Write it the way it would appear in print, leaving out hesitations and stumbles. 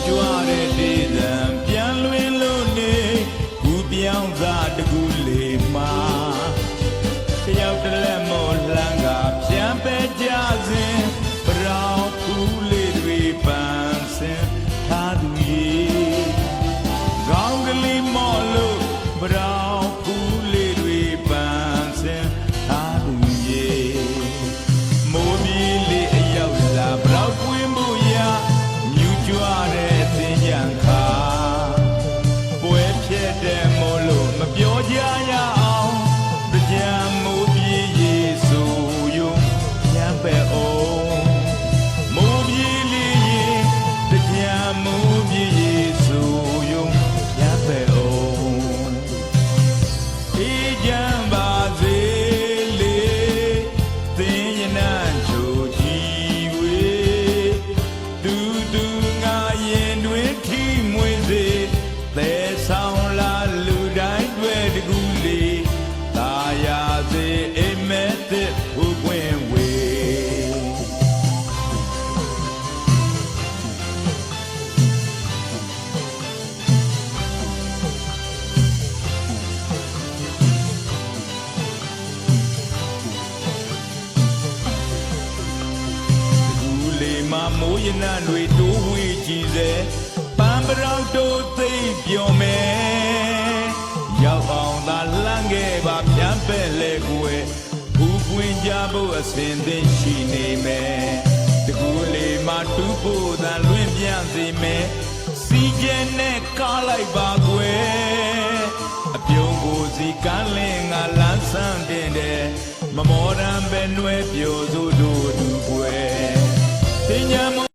ကြွတဲ့ဒေသံပြန်လွင်လို့နေဘူးပြောင်းစားတကူလေးမှာတယောက်တလက်မောလှမ်းကပြန်ပဲကြစဉ်ဘရောင်ဖူးလေးတွေပန်းစင်ထားသူရဲ့ကောင်းကလေးမော်လို့ဘရောင်ဖူးလေးတွေပန်းစင်ထားသူရဲ့မိုးပြေးလေးအရောက်လာဘရောင်ကွင်းမှုရာမြူကြွတဲ့သင်ကြံခါပွဲဖြစ်တဲ့မို့လို့မပြောကြရအောင်ကြံမိုးပြေးရေဆိုယုံညံပဲအောင်မိုးပြေးလေးရေကြံမိုးပြေးရေဆိုယုံညံပဲအောင်အေးကြံပါစေလေသင်ရနံချိုကြည်ဝေတူတူငါရင်တွင်ထီမွေစေသဲဆောင်လာလူတိုင်းတွေ့တကူလေးသာယာစေအိမ်မက်တဲ့ဟိုကွင်းဝေမိုးရနံတွေတိုးဝေးကြည်စေပန်းပရောက်တို့သိပြောမယ်ရောက်အောင်သာလန့်ခဲ့ပါပြန်ပဲ့လေကွယ်ဘူးကွင်းကြဖို့အစဉ်သင်ရှိနေမယ်တကူလေးမှတူဖို့သာလွင့်ပြန်စေမယ်စီကျဲနဲ့ကားလိုက်ပါကွယ်အပြုံးကိုစီကန်းလင်းငါလန်းဆန်းတင်တယ်မမော်ရန်ပဲနှွဲပြိုစို့